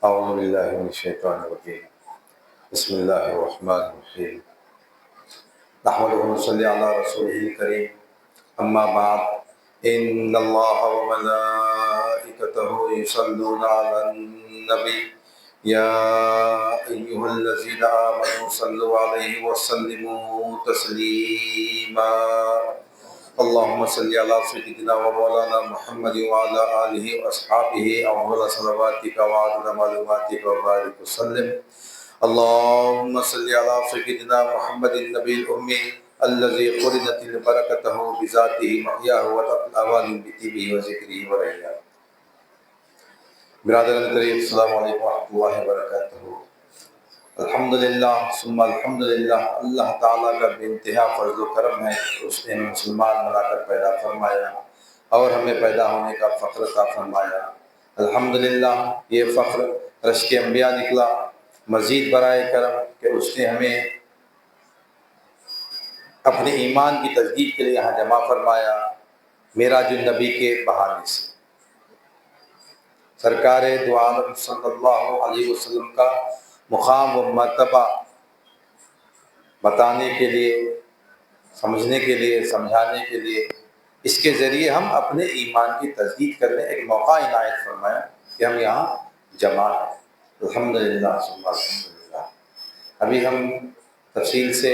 اعوذ باللہ من الشیطان الرجیم بسم اللہ الرحمن الرحیم نحمدہ ونصلی علی رسولہ الکریم اما بعد ان اللہ وملائکتہ یصلون علی النبی یا ایھا الذین آمنوا صلوا علیہ وسلموا تسلیما اللهم صل على سيدنا ومولانا محمد وعلى آله وأصحابه أفضل صلواتك وعدد معلوماتك وبارك وسلم اللهم صل على سيدنا محمد النبي الأمي الذي قرنت بركته بذاته محياه وتقل الأوان بطيبه وذكره ورياه. برادران الكريم السلام عليكم ورحمة الله وبركاته. الحمدللہ ثم الحمدللہ، اللہ تعالیٰ کا بے انتہا فضل و کرم ہے کہ اس نے ہمیں مسلمان بنا کر پیدا فرمایا اور ہمیں پیدا ہونے کا فخر عطا فرمایا۔ الحمدللہ یہ فخر رشک انبیاء نکلا، مزید برائے کرم کہ اس نے ہمیں اپنے ایمان کی تجدید کے لیے یہاں جمع فرمایا معراج النبی کے بہانے سے۔ سرکار دو عالم صلی اللہ علیہ وسلم کا مقام و مرتبہ بتانے کے لیے، سمجھنے کے لیے، سمجھانے کے لیے، اس کے ذریعے ہم اپنے ایمان کی تجدید کرنے ایک موقع عنایت فرمایا کہ ہم یہاں جمع ہیں۔ الحمدللہ ثم الحمدللہ۔ ابھی ہم تفصیل سے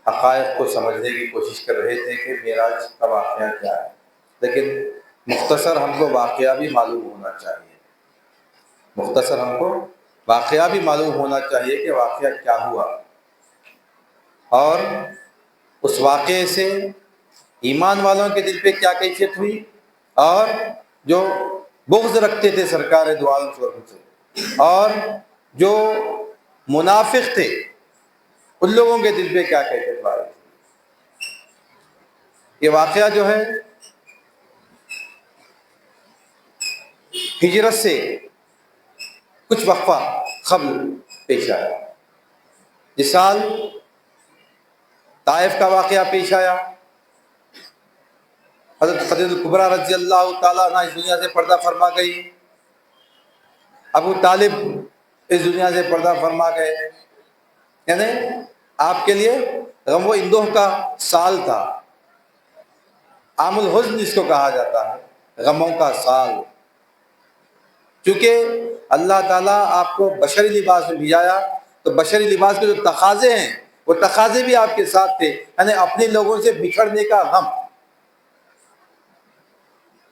حقائق کو سمجھنے کی کوشش کر رہے تھے کہ معراج کا واقعہ کیا ہے، لیکن مختصر ہم کو واقعہ بھی معلوم ہونا چاہیے، مختصر ہم کو واقعہ بھی معلوم ہونا چاہیے کہ واقعہ کیا ہوا، اور اس واقعے سے ایمان والوں کے دل پہ کیا کیفیت ہوئی، اور جو بغض رکھتے تھے سرکار دو عالم صلی اللہ علیہ وسلم سے اور جو منافق تھے ان لوگوں کے دل پہ کیا کیفیت آئی۔ یہ واقعہ جو ہے ہجرت سے کچھ وقفہ قبل پیش آیا۔ اس سال طائف کا واقعہ پیش آیا، حضرت خدیجہ الکبریٰ رضی اللہ تعالیٰ عنہ اس دنیا سے پردہ فرما گئی، ابو طالب اس دنیا سے پردہ فرما گئے، یعنی آپ کے لیے غم و اندوہ کا سال تھا، عام الحزن جس کو کہا جاتا ہے، غموں کا سال، چونکہ اللہ تعالیٰ آپ کو بشری لباس میں بھیجایا تو بشری لباس کے جو تقاضے ہیں وہ تقاضے بھی آپ کے ساتھ تھے، یعنی اپنے لوگوں سے بچھڑنے کا غم۔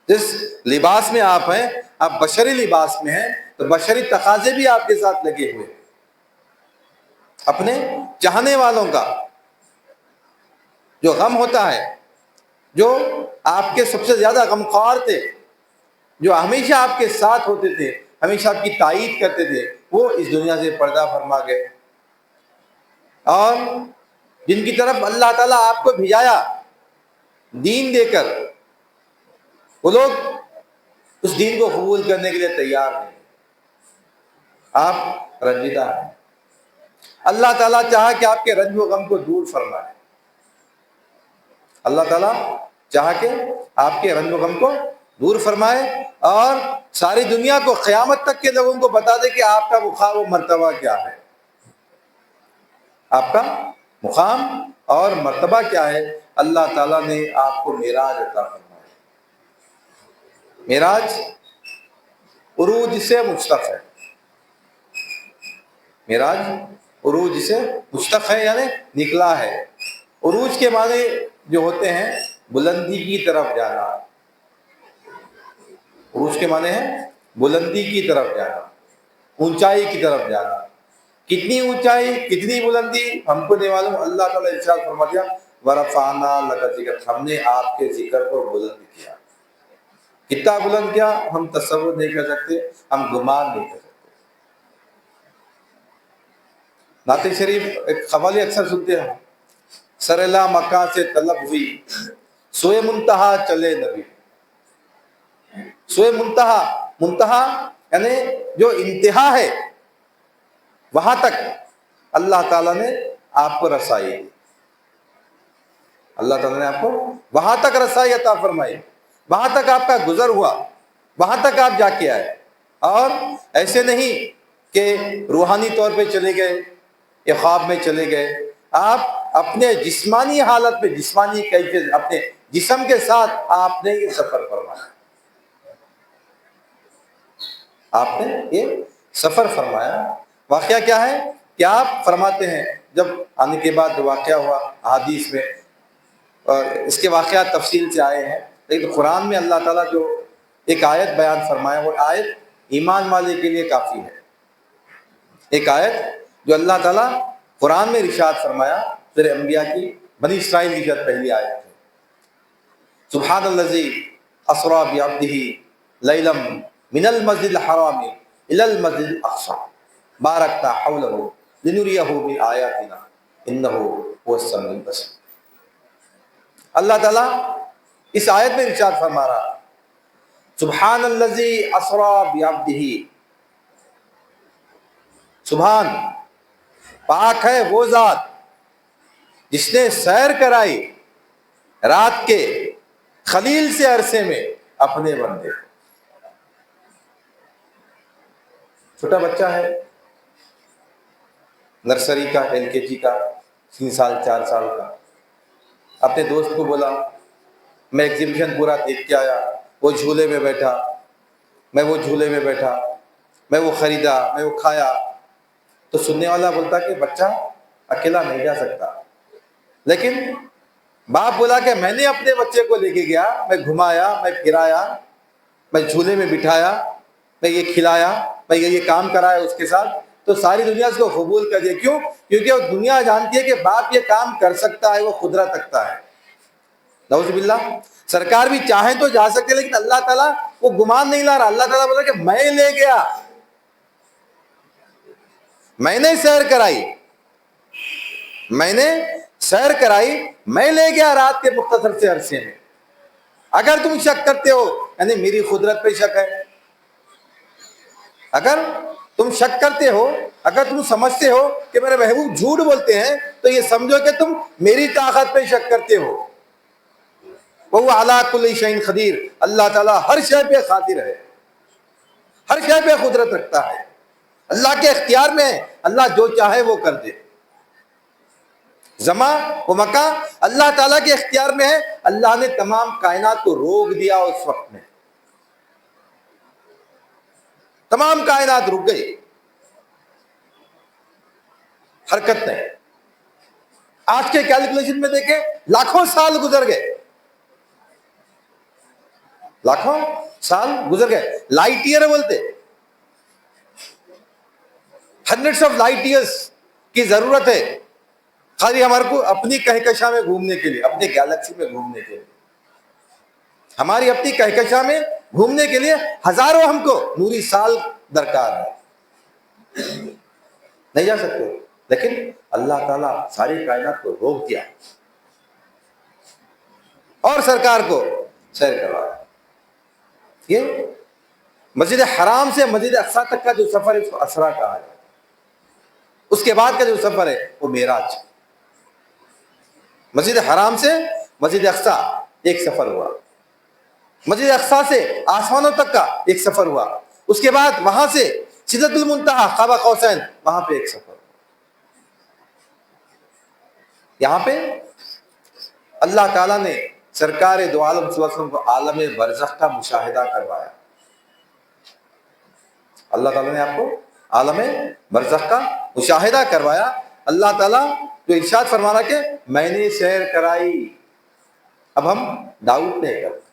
جس لباس میں آپ ہیں، آپ بشری لباس میں ہیں تو بشری تقاضے بھی آپ کے ساتھ لگے ہوئے، اپنے چاہنے والوں کا جو غم ہوتا ہے، جو آپ کے سب سے زیادہ غمخوار تھے، جو ہمیشہ آپ کے ساتھ ہوتے تھے، ہمیشہ آپ کی تائید کرتے تھے، وہ اس دنیا سے پردہ فرما گئے، اور جن کی طرف اللہ تعالیٰ آپ کو بھیجایا دین دے کر، وہ لوگ اس دین کو قبول کرنے کے لیے تیار نہیں، آپ رنجیدہ ہیں۔ اللہ تعالیٰ چاہا کہ آپ کے رنج و غم کو دور فرمائے، اللہ تعالیٰ چاہا کہ آپ کے رنج و غم کو دور فرمائے اور ساری دنیا کو، قیامت تک کے لوگوں کو بتا دے کہ آپ کا مقام و مرتبہ کیا ہے، آپ کا مقام اور مرتبہ کیا ہے۔ اللہ تعالیٰ نے آپ کو معراج عطا فرمایا۔ معراج عروج سے مشتق ہے، معراج عروج سے مشتق ہے، یعنی نکلا ہے۔ عروج کے معنی جو ہوتے ہیں بلندی کی طرف جانا، عروج کے معنی ہے بلندی کی طرف جانا، اونچائی کی طرف جانا۔ کتنی اونچائی، کتنی بلندی ہم کو نہیں معلوم، اللہ تعالیٰ ارشاد فرما دیا وَرَفَعْنَا لَكَ ذِكْرَكَ، ہم نے آپ کے ذکر کو بلند کیا۔ کتنا بلند کیا ہم تصور نہیں کر سکتے، ہم گمان نہیں کر سکتے۔ نعت شریف ایک قوالی اکثر سنتے ہیں، سرلا مکہ سے طلب ہوئی، سوئے منتہا چلے نبی۔ سوئے منتہا، منتہا یعنی جو انتہا ہے، وہاں تک اللہ تعالیٰ نے آپ کو رسائی دی، اللہ تعالیٰ نے آپ کو وہاں تک رسائی عطا فرمائی، وہاں تک آپ کا گزر ہوا، وہاں تک آپ جا کے آئے۔ اور ایسے نہیں کہ روحانی طور پہ چلے گئے یا خواب میں چلے گئے، آپ اپنے جسمانی حالت میں، جسمانی کیفیت، اپنے جسم کے ساتھ آپ نے یہ سفر فرمایا، آپ نے یہ سفر فرمایا۔ واقعہ کیا ہے کہ آپ فرماتے ہیں جب آنے کے بعد واقعہ ہوا حدیث میں، اور اس کے واقعات تفصیل سے آئے ہیں، لیکن قرآن میں اللہ تعالیٰ جو ایک آیت بیان فرمایا، وہ آیت ایمان والے کے لیے کافی ہے۔ ایک آیت جو اللہ تعالیٰ قرآن میں ارشاد فرمایا، پھر انبیاء کی بنی اسرائیل کی جب پہلی آیت ہے، سبحان الذی اسریٰ بعبدہ لیلا من المسجد الحرام الی المسجد الاقصی بارکنا حولہ لنریہ من آیاتنا انہ هو السمیع البصیر۔ اللہ تعالیٰ اس آیت میں ارشاد فرما رہا، سبحان الذی اسریٰ بعبدہ، سبحان پاک ہے وہ ذات جس نے سیر کرائی رات کے خلیل سے عرصے میں اپنے بندے کو۔ چھوٹا بچہ ہے، نرسری کا، LKG کا، 3 سال 4 سال کا، اپنے دوست کو بولا میں ایگزیبیشن پورا دیکھ کے آیا، وہ جھولے میں بیٹھا، میں وہ جھولے میں بیٹھا، میں وہ خریدا، میں وہ کھایا، تو سننے والا بولتا کہ بچہ اکیلا نہیں جا سکتا، لیکن باپ بولا کہ میں نے اپنے بچے کو لے کے گیا، میں گھمایا، میں پھرایا، میں جھولے میں بٹھایا، میں یہ کھلایا، میں یہ کام کرایا اس کے ساتھ، تو ساری دنیا اس کو قبول کر دیا۔ کیوں؟ کیونکہ وہ دنیا جانتی ہے کہ باپ یہ کام کر سکتا ہے، وہ قدرت رکھتا ہے۔ نعوذ باللہ، سرکار بھی چاہیں تو جا سکتے، لیکن اللہ تعالیٰ وہ گمان نہیں لا رہا۔ اللہ تعالیٰ بولا کہ میں لے گیا، میں نے سیر کرائی، میں نے سیر کرائی، میں لے گیا رات کے مختصر سے عرصے میں۔ اگر تم شک کرتے ہو، یعنی میری قدرت پہ شک ہے، اگر تم شک کرتے ہو، اگر تم سمجھتے ہو کہ میرے محبوب جھوٹ بولتے ہیں، تو یہ سمجھو کہ تم میری طاقت پہ شک کرتے ہو۔ وہ علی کل شیء قدیر، اللہ تعالیٰ ہر شے پہ قادر ہے، ہر شے پہ قدرت رکھتا ہے، اللہ کے اختیار میں ہے، اللہ جو چاہے وہ کر دے۔ زمان و مکان اللہ تعالیٰ کے اختیار میں ہے۔ اللہ نے تمام کائنات کو روک دیا اس وقت میں، تمام کائنات رک گئی، حرکت نہیں۔ آج کے کیلکولیشن میں دیکھیں لاکھوں سال گزر گئے، لاکھوں سال گزر گئے، لائٹ ایئر بولتے، ہنڈریڈس آف لائٹ ایئرس کی ضرورت ہے خالی ہمارے کو اپنی کہکشاں میں گھومنے کے لیے، اپنی گیلیکسی میں گھومنے کے لیے، ہماری اپنی کہکشاں میں گھومنے کے لیے ہزاروں ہم کو نوری سال درکار ہے، نہیں جا سکتے۔ لیکن اللہ تعالیٰ ساری کائنات کو روک دیا اور سرکار کو سیر کروایا۔ یہ مسجد حرام سے مسجد اقصیٰ تک کا جو سفر ہے اس کو اسرا کہا ہے۔ اس کے بعد کا جو سفر ہے وہ معراج۔ مسجد حرام سے مسجد اقصیٰ ایک سفر ہوا، مسجد اقصیٰ سے آسمانوں تک کا ایک سفر ہوا، اس کے بعد وہاں سے سدرۃ المنتہا قاب قوسین، وہاں پہ ایک سفر۔ یہاں پہ اللہ تعالیٰ نے سرکار دو عالم صلی اللہ علیہ وسلم کو عالم برزخ کا مشاہدہ کروایا۔ اللہ تعالیٰ نے آپ کو عالم برزخ کا مشاہدہ کروایا۔ اللہ تعالیٰ جو ارشاد فرمانا کہ میں نے سیر کرائی، اب ہم ڈاؤٹ نہیں کرتے،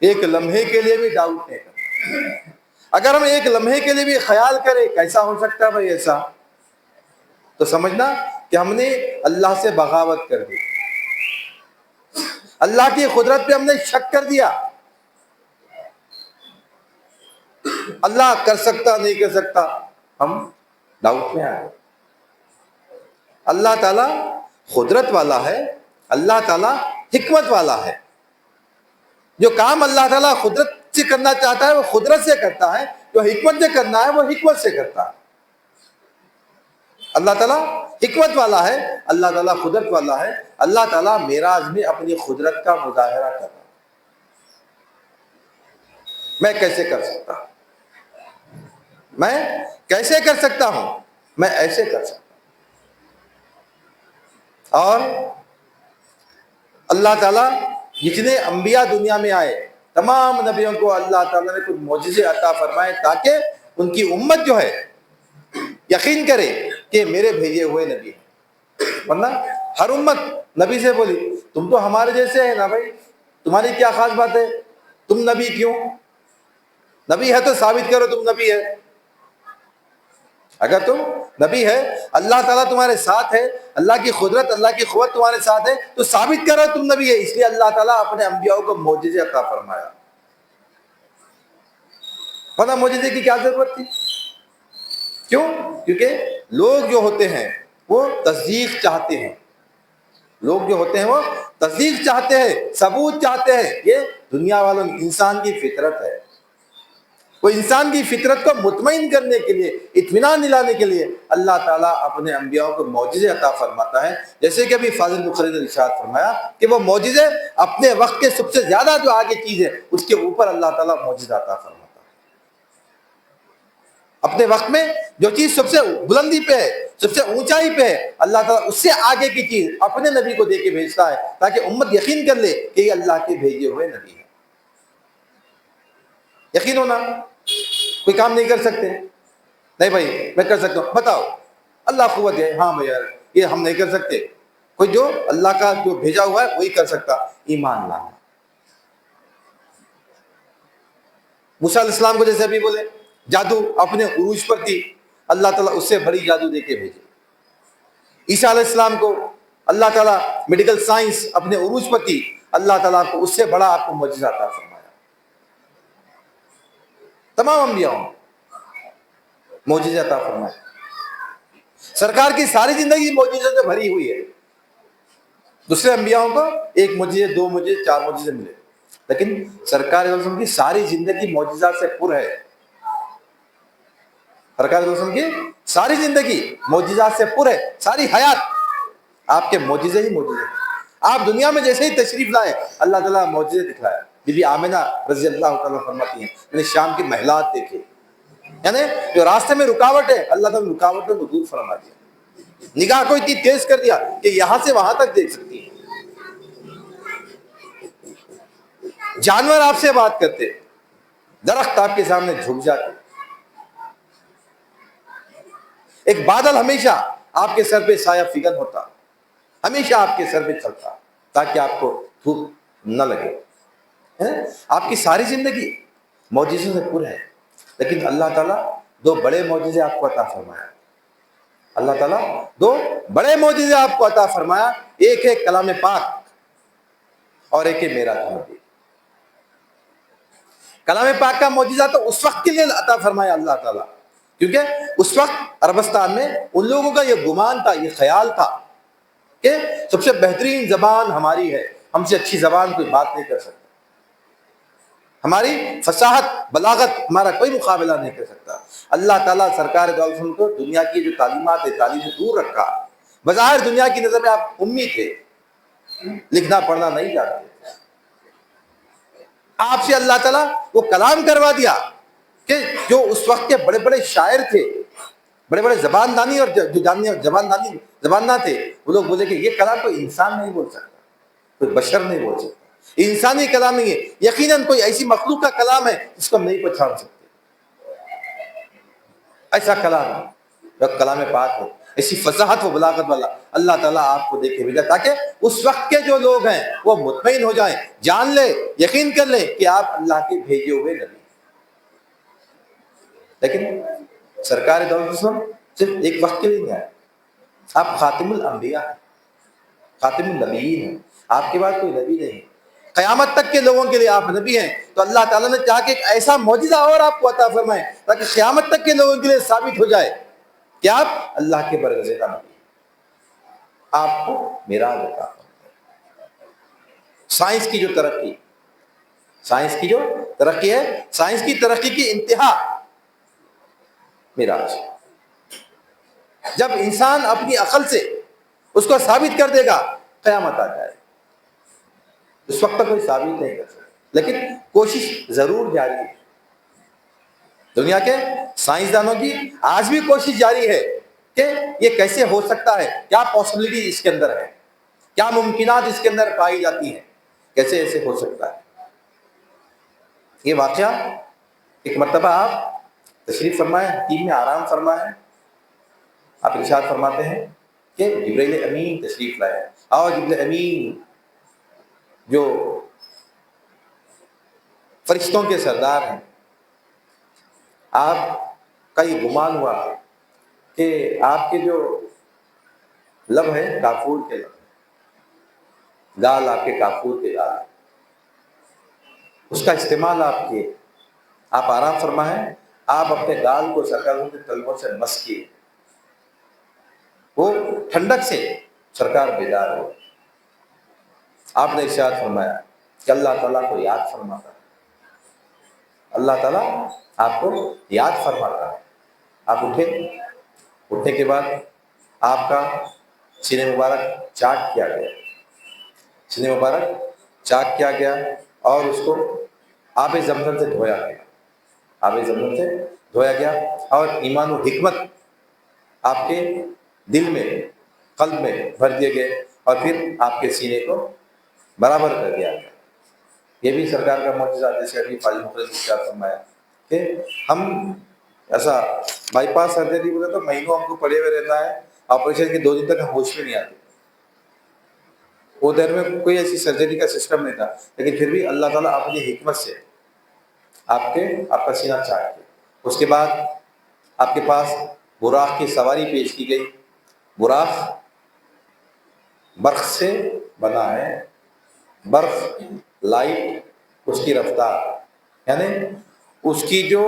ایک لمحے کے لیے بھی ڈاؤٹ نہیں کرتے۔ اگر ہم ایک لمحے کے لیے بھی خیال کریں کیسا ہو سکتا ہے بھائی ایسا، تو سمجھنا کہ ہم نے اللہ سے بغاوت کر دی، اللہ کی قدرت پہ ہم نے شک کر دیا۔ اللہ کر سکتا نہیں کر سکتا، ہم ڈاؤٹ میں آئے۔ اللہ تعالیٰ قدرت والا ہے، اللہ تعالیٰ حکمت والا ہے۔ جو کام اللہ تعالیٰ قدرت سے کرنا چاہتا ہے وہ قدرت سے کرتا ہے، جو حکمت سے کرنا ہے وہ حکمت سے کرتا ہے۔ اللہ تعالیٰ حکمت والا ہے، اللہ تعالیٰ قدرت والا ہے۔ اللہ تعالیٰ معراج میں اپنی قدرت کا مظاہرہ کر رہا ہے۔ میں کیسے کر سکتا ہوں، میں کیسے کر سکتا ہوں، میں ایسے کر سکتا ہوں۔ اور اللہ تعالیٰ جتنے انبیاء دنیا میں آئے تمام نبیوں کو اللہ تعالیٰ نے کچھ معجزے عطا فرمائے تاکہ ان کی امت جو ہے یقین کرے کہ میرے بھیجے ہوئے نبی ہیں۔ ورنہ ہر امت نبی سے بولی تم تو ہمارے جیسے ہیں نا بھائی، تمہاری کیا خاص بات ہے، تم نبی کیوں؟ نبی ہے تو ثابت کرو تم نبی ہے۔ اگر تم نبی ہے، اللہ تعالیٰ تمہارے ساتھ ہے، اللہ کی قدرت اللہ کی قوت تمہارے ساتھ ہے، تو ثابت کرو تم نبی ہے۔ اس لیے اللہ تعالیٰ اپنے انبیاء کو معجزے عطا فرمایا، ورنہ معجزے کی کیا ضرورت تھی؟ کیوں؟ کیونکہ لوگ جو ہوتے ہیں وہ تصدیق چاہتے ہیں، لوگ جو ہوتے ہیں وہ تصدیق چاہتے ہیں، ثبوت چاہتے ہیں۔ یہ دنیا والوں انسان کی فطرت ہے۔ وہ انسان کی فطرت کو مطمئن کرنے کے لیے، اطمینان دلانے کے لیے اللہ تعالیٰ اپنے انبیاء کو معجزے عطا فرماتا ہے۔ جیسے کہ ابھی فاضل بخاری نے ارشاد فرمایا کہ وہ معجزے اپنے وقت کے سب سے زیادہ جو آگے چیز ہے اس کے اوپر اللہ تعالیٰ معجزہ عطا فرماتا ہے۔ اپنے وقت میں جو چیز سب سے بلندی پہ ہے، سب سے اونچائی پہ ہے، اللہ تعالیٰ اس سے آگے کی چیز اپنے نبی کو دے کے بھیجتا ہے تاکہ امت یقین کر لے کہ یہ اللہ کے بھیجے ہوئے نبی ہے۔ یقین ہونا، کوئی کام نہیں کر سکتے، نہیں بھائی میں کر سکتا ہوں، بتاؤ اللہ قوت ہے، ہاں بھائی یہ ہم نہیں کر سکتے، کوئی جو اللہ کا جو بھیجا ہوا ہے وہی کر سکتا۔ ایمان لانا۔ موسیٰ علیہ السلام کو جیسے ابھی بولے جادو اپنے عروج پر تھی، اللہ تعالیٰ اس سے بڑی جادو دے کے بھیجے۔ عیسیٰ علیہ السلام کو اللہ تعالیٰ میڈیکل سائنس اپنے عروج پر تھی، اللہ تعالیٰ کو اس سے بڑا آپ کو معجزہ عطا فرمایا۔ تمام انبیاء معجزہ عطا فرمایا۔ سرکار کی ساری زندگی معجزے سے بھری ہوئی ہے۔ دوسرے انبیاء کو ایک معجزے، دو معجزے، چار معجزے ملے، لیکن سرکار علیہ وسلم کی ساری زندگی معجزات سے پر ہے۔ سرکار علیہ وسلم کی ساری زندگی معجزات سے پر ہے، ساری حیات آپ کے معجزے ہی معجزے ہیں۔ آپ دنیا میں جیسے ہی تشریف لائے اللہ تعالیٰ معجزے دکھلایا۔ بی بی آمنہ رضی اللہ تعالیٰ فرماتی ہیں میں نے شام کی محلات دیکھے، یعنی جو راستے میں رکاوٹ ہے اللہ تعالیٰ رکاوٹ کو دور فرما دیا، نگاہ کو اتنی تیز کر دیا کہ یہاں سے وہاں تک دیکھ سکتی ہے۔ جانور آپ سے بات کرتے، درخت آپ کے سامنے جھک جاتے، ایک بادل ہمیشہ آپ کے سر پہ سایہ فگن ہوتا، ہمیشہ آپ کے سر پہ چلتا تاکہ آپ کو دھوپ نہ لگے۔ آپ کی ساری زندگی معجزوں سے پر ہے، لیکن اللہ تعالیٰ دو بڑے معجزے آپ کو عطا فرمایا۔ اللہ تعالیٰ دو بڑے معجزے آپ کو عطا فرمایا، ایک ہے کلام پاک اور ایک ہے میراج نبی۔ کلام پاک کا معجزہ تو اس وقت کے لیے عطا فرمایا اللہ تعالیٰ، کیونکہ اس وقت عربستان میں ان لوگوں کا یہ گمان تھا، یہ خیال تھا کہ سب سے بہترین زبان ہماری ہے، ہم سے اچھی زبان کوئی بات نہیں کر سکتا، ہماری فصاحت بلاغت ہمارا کوئی مقابلہ نہیں کر سکتا۔ اللہ تعالیٰ سرکار دو عالم کو دنیا کی جو تعلیمات ہے تعلیم سے دور رکھا، بظاہر دنیا کی نظر میں آپ امی تھے، لکھنا پڑھنا نہیں جانتے، آپ سے اللہ تعالیٰ وہ کلام کروا دیا کہ جو اس وقت کے بڑے بڑے شاعر تھے، بڑے بڑے زباندانی اور جو زبانداں تھے، وہ لوگ بولے کہ یہ کلام کوئی انسان نہیں بول سکتا، کوئی بشر نہیں بول سکتا، انسانی کلام نہیں ہے، یقیناً کوئی ایسی مخلوق کا کلام ہے جس کو ہم نہیں پہچان سکتے۔ ایسا کلام ہے جو کلام پاک ہو، ایسی فصاحت و بلاغت والا اللہ تعالیٰ آپ کو دے کے بھیجا تاکہ اس وقت کے جو لوگ ہیں وہ مطمئن ہو جائیں، جان لے، یقین کر لیں کہ آپ اللہ کے بھیجے ہوئے نبی۔ لیکن سرکار دو عالم صرف ایک وقت کے لیے نہیں آئے، آپ خاتم الانبیاء ہیں، خاتم النبیین ہیں، آپ کے بعد کوئی نبی نہیں، قیامت تک کے لوگوں کے لیے آپ نبی ہیں۔ تو اللہ تعالیٰ نے چاہا کہ ایک ایسا معجزہ اور آپ کو عطا فرمائے تاکہ قیامت تک کے لوگوں کے لیے ثابت ہو جائے کہ آپ اللہ کے برگزیدہ نبی ہیں۔ آپ کو معراج عطا فرمائے۔ سائنس کی جو ترقی، سائنس کی جو ترقی ہے، سائنس کی ترقی کی انتہا معراج۔ جب انسان اپنی عقل سے اس کو ثابت کر دے گا قیامت آ جائے، اس وقت تک کوئی ثابت نہیں کر سکتا، لیکن کوشش ضرور جاری ہے۔ دنیا کے سائنسدانوں کی آج بھی کوشش جاری ہے کہ یہ کیسے ہو سکتا ہے، کیا پاسبلٹی اس کے اندر ہے، کیا ممکنات اس کے اندر پائی جاتی ہیں، کیسے ایسے ہو سکتا ہے۔ یہ واقعہ ایک مرتبہ آپ تشریف فرمائے، حتیم میں آرام فرمائے، آپ ارشاد فرماتے ہیں کہ جبرائیل امین تشریف لائے، اور جبرائیل امین جو فرشتوں کے سردار ہیں، آپ کا یہ گمان ہوا کہ آپ کے جو لب ہیں کافور کے لب، گال آپ کے کافور کے گال، اس کا استعمال آپ کیے، آپ آرام فرمائیں، آپ اپنے گال کو سرکار کے تلووں سے مس کیے، وہ ٹھنڈک سے سرکار بیدار ہو۔ آپ نے ارشاد فرمایا کہ اللہ تعالیٰ کو یاد فرماتا ہے، اللہ تعالیٰ آپ کو یاد فرماتا ہے۔ آپ اٹھے، اٹھنے کے بعد آپ کا سینے مبارک چاک کیا گیا، سینے مبارک چاک کیا گیا، اور اس کو آب زمزم سے دھویا گیا، آب زمزم سے دھویا گیا، اور ایمان و حکمت آپ کے دل میں، قلب میں بھر دیے گئے، اور پھر آپ کے سینے کو برابر کر دیا گیا۔ یہ بھی سرکار کا معجزہ، جیسے ابھی فاضل مخلص نے کیا فرمایا کہ ہم ایسا بائی پاس سرجری ہوتا تو مہینوں ہم کو پڑے ہوئے رہنا ہے، آپریشن کے 2 دن تک ہم ہوش میں نہیں آتے، وہ دیر میں کوئی ایسی سرجری کا سسٹم نہیں تھا، لیکن پھر بھی اللہ تعالیٰ اپنی حکمت سے آپ کا سینہ چاک کیا۔ اس کے بعد آپ کے پاس براق کی سواری پیش کی گئی۔ براق برق سے بنا ہے، برق لائٹ، اس کی رفتار، یعنی اس کی جو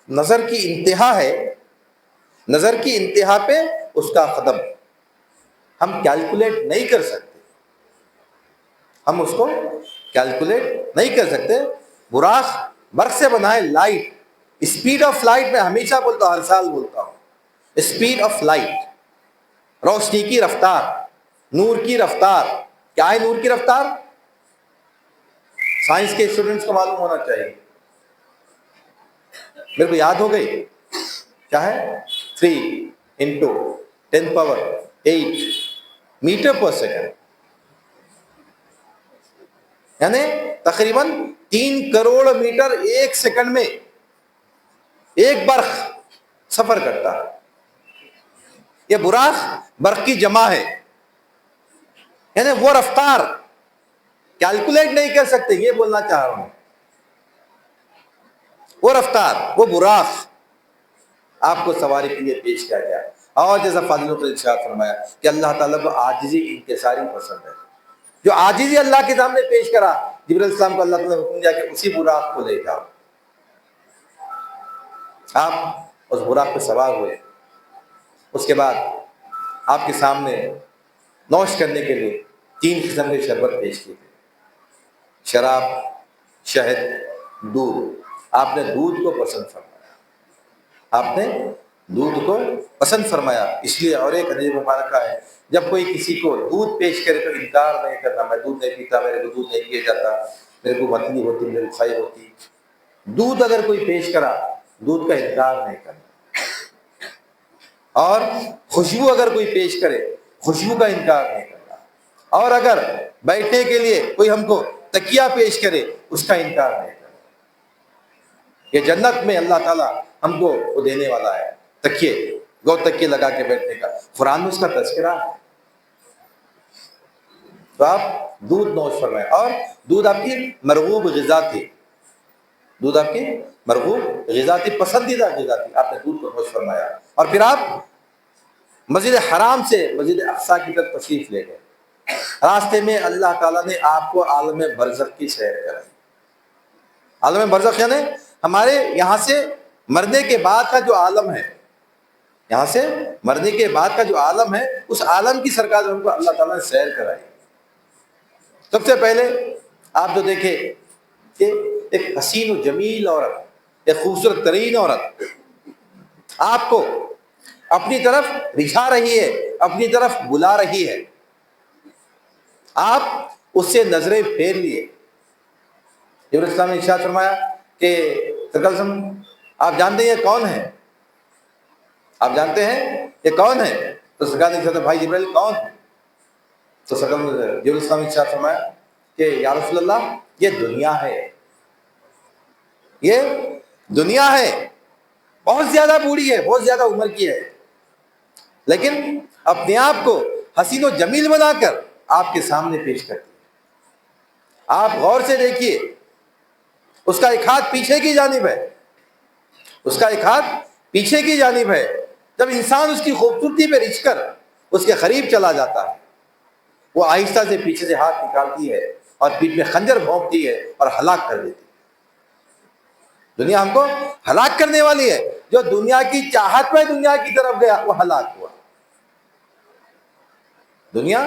نظر کی انتہا ہے، نظر کی انتہا پہ اس کا قدم، ہم کیلکولیٹ نہیں کر سکتے، ہم اس کو کیلکولیٹ نہیں کر سکتے۔ براق برق سے بنا ہے، لائٹ، اسپیڈ آف لائٹ، میں ہمیشہ بولتا ہوں، ہر سال بولتا ہوں، اسپیڈ آف لائٹ، روشنی کی رفتار، نور کی رفتار۔ کیا ہے نور کی رفتار؟ سائنس کے اسٹوڈنٹس کو معلوم ہونا چاہیے، میرے کو یاد ہو گئی، کیا ہے؟ 3 × 10⁸ میٹر پر سیکنڈ، یعنی تقریباً 3 کروڑ میٹر ایک سیکنڈ میں ایک برق سفر کرتا ہے۔ یہ براق برق کی جمع ہے، یعنی وہ رفتار کیلکولیٹ نہیں کر سکتے، یہ بولنا چاہ رہا ہوں۔ وہ رفتار، وہ براق آپ کو سواری کے لیے پیش کیا گیا، اور جیسا فاضل کو ارشاد فرمایا کہ اللہ تعالیٰ کو عاجزی انکساری پسند ہے۔ جو عاجزی اللہ کے سامنے پیش کرا، جبرائیل علیہ السلام کو اللہ تعالیٰ نے حکم دیا کہ اسی براق کو لے جاؤ۔ آپ اس براق پہ سوار ہوئے، اس کے بعد آپ کے سامنے نوش کرنے کے لیے 3 قسم کے شربت پیش کیے گئے، شراب، شہد، دودھ۔ آپ نے دودھ کو پسند فرمایا، آپ نے دودھ کو پسند فرمایا، اس لیے اور ایک حدیث مبارکہ ہے، جب کوئی کسی کو دودھ پیش کرے تو انکار نہیں کرنا، میں دودھ نہیں پیتا، میرے کو دودھ نہیں پیا جاتا، میرے کو متلی ہوتی، میرے کو کھائی ہوتی۔ دودھ اگر کوئی پیش کرا، دودھ کا انکار نہیں کرنا، اور خوشبو اگر کوئی پیش کرے، خوشبو کا انکار نہیں کرنا، اور اگر بیٹھنے کے لیے کوئی ہم کو تکیہ پیش کرے، اس کا انکار نہیں کرنا۔ یہ جنت میں اللہ تعالیٰ ہم کو وہ دینے والا ہے، تکیے، گو تکیے لگا کے بیٹھنے کا، قرآن میں اس کا تذکرہ ہے۔ تو آپ دودھ نوش فرمائیں، اور دودھ آپ کی مرغوب غذا تھی، دودھ آپ کی مرغوب غذا تھی، پسندیدہ غذا تھی، آپ نے دودھ کو نوش فرمایا، اور پھر آپ مسجد حرام سے مسجد اقصیٰ کی طرف تشریف لے گئے۔ راستے میں اللہ تعالیٰ نے آپ کو عالم برزخ کی سیر کرائی۔ عالم برزخ یعنی ہمارے یہاں سے مرنے کے بعد کا جو عالم ہے، یہاں سے مرنے کے بعد کا جو عالم ہے، اس عالم کی سرکار ہم کو اللہ تعالیٰ نے سیر کرائی۔ سب سے پہلے آپ جو دیکھے کہ ایک حسین و جمیل عورت، ایک خوبصورت ترین عورت آپ کو اپنی طرف رجھا رہی ہے، اپنی طرف بلا رہی ہے، آپ اس سے نظریں پھیر لیے۔ جبرائیل السلام نے ارشاد فرمایا کہ آپ جانتے ہیں یہ کون ہے؟ آپ جانتے ہیں یہ کون ہے؟ تو سرکار نے کہا بھائی جبرائیل کون ہے؟ تو سرکار نے جبرائیل السلام نے ارشاد فرمایا کہ یا رسول اللہ یہ دنیا ہے، یہ دنیا ہے، بہت زیادہ بوڑھی ہے، بہت زیادہ عمر کی ہے، لیکن اپنے آپ کو حسین و جمیل بنا کر آپ کے سامنے پیش کرتی ہے۔ آپ غور سے دیکھیے، اس کا ایک ہاتھ پیچھے کی جانب ہے، اس کا ایک ہاتھ پیچھے کی جانب ہے۔ جب انسان اس کی خوبصورتی پہ رچھ کر اس کے قریب چلا جاتا ہے، وہ آہستہ سے پیچھے سے ہاتھ نکالتی ہے اور پیٹھ میں خنجر بھونکتی ہے اور ہلاک کر دیتی ہے۔ دنیا ہم کو ہلاک کرنے والی ہے۔ جو دنیا کی چاہت میں دنیا کی طرف گیا وہ ہلاک ہوا۔ دنیا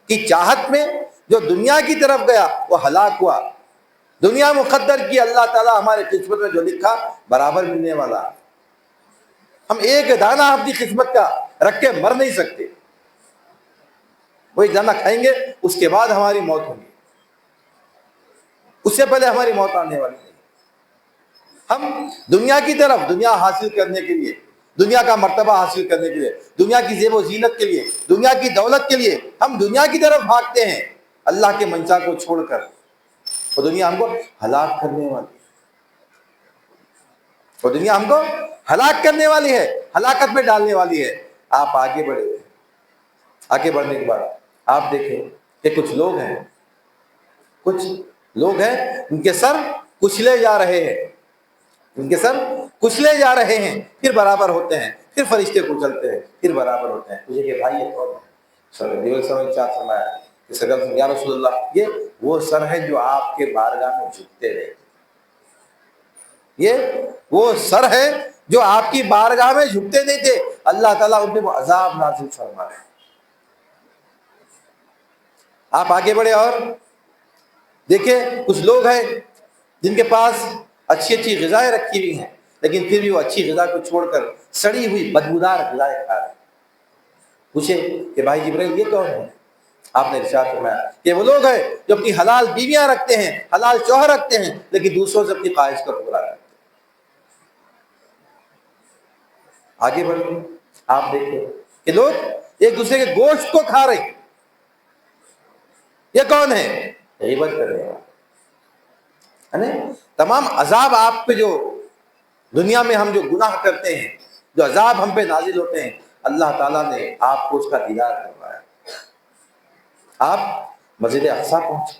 کی چاہت میں جو دنیا کی طرف گیا وہ ہلاک ہوا۔ دنیا مقدر کی، اللہ تعالیٰ ہمارے قسمت میں جو لکھا برابر ملنے والا۔ ہم ایک دانہ اپنی قسمت کا رکھ کے مر نہیں سکتے۔ وہی دانہ کھائیں گے، اس کے بعد ہماری موت ہوگی، اس سے پہلے ہماری موت آنے والی نہیں۔ ہم دنیا کی طرف، دنیا حاصل کرنے کے لیے، دنیا کا مرتبہ حاصل کرنے کے لیے، دنیا کی زیب و زینت کے لیے، دنیا کی دولت کے لیے ہم دنیا کی طرف بھاگتے ہیں، اللہ کے منشا کو چھوڑ کر۔ وہ دنیا ہم کو ہلاک کرنے والی ہے، وہ دنیا ہم کو ہلاک کرنے والی ہے، ہلاکت میں ڈالنے والی ہے۔ آپ آگے بڑھے، آگے بڑھنے کے بعد آپ دیکھیں کہ کچھ لوگ ہیں ان کے سر کچلے جا رہے ہیں، ان کے سر کچلے جا رہے ہیں، پھر برابر ہوتے ہیں، پھر فرشتے کچلتے ہیں، پھر برابر ہوتے ہیں۔ مجھے کہ بھائی یہ کون ہے؟ یا رسول اللہ یہ وہ سر ہے جو آپ کے بارگاہ میں جھکتے رہے، یہ وہ سر ہے جو آپ کی بارگاہ میں جھکتے نہیں تھے، اللہ تعالیٰ ان پہ وہ عذاب نازل فرما رہے ہیں۔ آپ آگے بڑھے اور دیکھیں کچھ لوگ ہیں جن کے پاس اچھی اچھی غذائیں رکھی ہوئی ہیں، لیکن پھر بھی وہ اچھی غذا کو چھوڑ کر سڑی ہوئی بدبودار غذائیں کھا رہے ہیں۔ پوچھے کہ بھائی جبرائیل یہ کون ہے؟ آپ نے ارشاد فرمایا کہ وہ لوگ ہیں جو اپنی حلال بیویاں رکھتے ہیں، حلال شوہر رکھتے ہیں، لیکن دوسروں سے اپنی خواہش کو پورا کرتے ہیں۔ آگے بڑھیں، آپ دیکھیں کہ لوگ ایک دوسرے کے گوشت کو کھا رہے ہیں۔ یہ کون ہے؟ غیبت کر رہے ہیں۔ تمام عذاب آپ پہ جو دنیا میں ہم جو گناہ کرتے ہیں، جو عذاب ہم پہ نازل ہوتے ہیں، اللہ تعالیٰ نے آپ کو اس کا دیدار کروایا۔ آپ مسجد اقصیٰ پہنچے،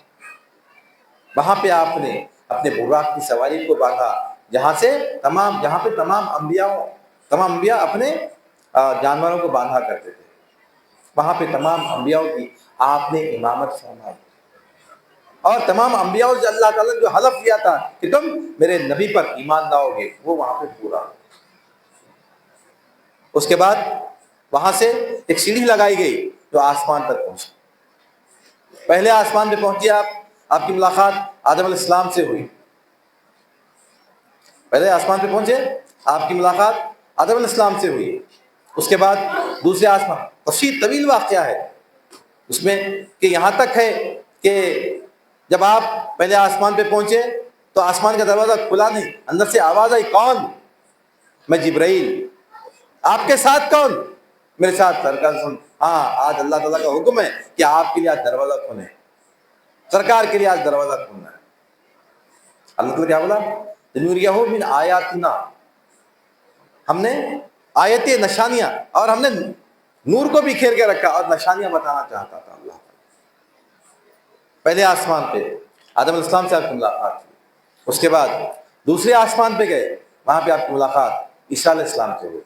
وہاں پہ آپ نے اپنے براق کی سواری کو باندھا، جہاں پہ تمام انبیاء اپنے جانوروں کو باندھا کرتے تھے، وہاں پہ تمام انبیاء کی آپ نے امامت فرمائی، اور تمام انبیاء سے اللہ تعالیٰ نے جو حلف کیا تھا کہ تم میرے نبی پر ایمان لاؤ گے، وہ وہاں پہ پورا۔ اس کے بعد وہاں سے ایک سیڑھی لگائی گئی جو آسمان تک پہنچی۔ پہلے آسمان پہ پہنچی آپ کی ملاقات آدم علیہ السلام سے ہوئی۔ پہلے آسمان پہ پہنچے، آپ کی ملاقات آدم علیہ السلام سے ہوئی۔ اس کے بعد دوسرے آسمان، تفصیل طویل واقعہ ہے اس میں، کہ یہاں تک ہے کہ جب آپ پہلے آسمان پہ پہنچے تو آسمان کا دروازہ کھلا نہیں، اندر سے آواز آئی، کون؟ میں جبرائیل۔ آپ کے ساتھ کون؟ میرے ساتھ سرکار۔ ہاں، آج اللہ تعالیٰ کا حکم ہے کہ آپ کے لیے آج دروازہ کھولیں، سرکار کے لیے آج دروازہ کھولنا ہے۔ اللہ تعالیٰ کیا بولا؟ لِنُرِيَهُ مِنْ آیاتنا، ہم نے آیتیں، نشانیاں، اور ہم نے نور کو بھی کھیر کے رکھا اور نشانیاں بتانا چاہتا تھا اللہ۔ پہلے آسمان پہ آدم علیہ السلام سے آپ کی ملاقات ہوئی، اس کے بعد دوسرے آسمان پہ گئے، وہاں پہ آپ کی ملاقات عیسیٰ علیہ السلام سے ہوئی۔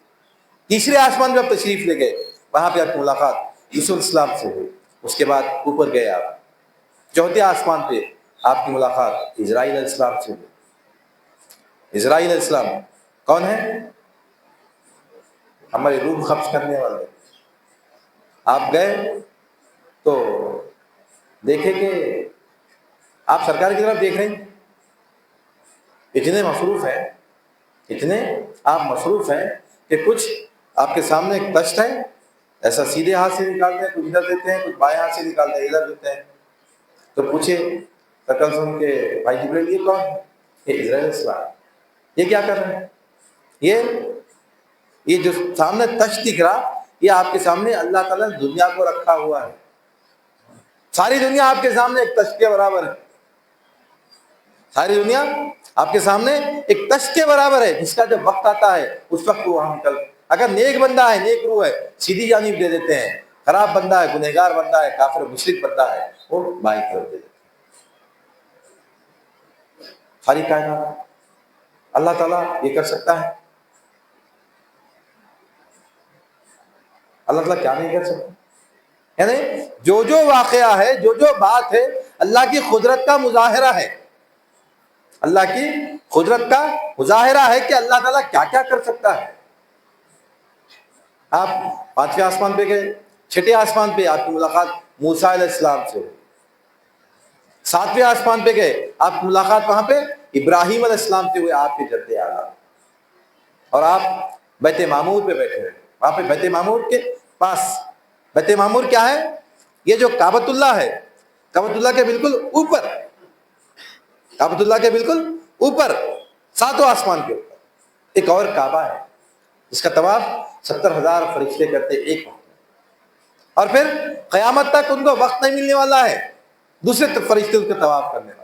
تیسرے آسمان پہ آپ تشریف لے گئے، وہاں پہ آپ کی ملاقات یوسف علیہ السلام سے ہوئی۔ اس کے بعد اوپر گئے آپ، چوتھے آسمان پہ آپ کی ملاقات اسرائیل علیہ السلام سے ہوئی۔ اسرائیل علیہ السلام کون ہے؟ ہماری روح قبض کرنے والے۔ آپ گئے تو دیکھیں کہ آپ سرکار کی طرف دیکھ رہے ہیں، اتنے آپ مصروف ہیں کہ کچھ آپ کے سامنے ایک تشت ہے، ایسا سیدھے ہاتھ سے نکالتے ہیں، کچھ ادھر دیتے ہیں، کچھ بائیں ہاتھ سے نکالتے ہیں، ادھر دیتے ہیں۔ تو پوچھے سرکار سن کے بھائی جبرائیل یہ کون ہے؟ یہ اسرائیل السلام، یہ کیا کر رہے ہیں؟ یہ جو سامنے تش دکھ رہا، یہ آپ کے سامنے اللہ تعالیٰ نے دنیا کو رکھا ہوا ہے. ساری دنیا آپ کے سامنے ایک تش کے برابر ہے. ساری دنیا آپ کے سامنے ایک تش کے برابر ہے، جس کا جب وقت آتا ہے اس وقت وہ ہم کل، اگر نیک بندہ ہے، نیک روح ہے، سیدھی جانب دے دیتے ہیں. خراب بندہ ہے، گنہگار بندہ ہے، کافر مشرک بندہ ہے، وہ بائیں طرف دے دیتے ہیں. ساری کائنات اللہ تعالیٰ یہ کر سکتا ہے؟ اللہ تعالیٰ کیا نہیں کر سکتا؟ یعنی جو واقعہ ہے، جو بات ہے، اللہ کی قدرت کا مظاہرہ ہے. اللہ کی قدرت کا مظاہرہ ہے کہ اللہ تعالیٰ کیا کیا کر سکتا ہے. آپ 5ویں آسمان پہ گئے، 6ٹھے آسمان پہ آپ کی ملاقات موسیٰ علیہ السلام سے ہوئی. 7ویں آسمان پہ گئے، آپ کی ملاقات وہاں پہ ابراہیم علیہ السلام سے ہوئے، آپ کے جد اعلیٰ. اور آپ بیت معمور پہ بیٹھے ہوئے، وہاں پہ بیت معمور کے پاس. بیت معمور کیا ہے؟ یہ جو کعبۃ اللہ ہے، کعبۃ اللہ کے بالکل اوپر، کعبۃ اللہ کے بالکل اوپر 7واں آسمان کے اوپر ایک اور کعبہ ہے، جس کا طواف 70,000 فرشتے کرتے ایک وقت. اور پھر قیامت تک ان کو وقت نہیں ملنے والا ہے دوسرے فرشتے اس کا طواف کرنے والے.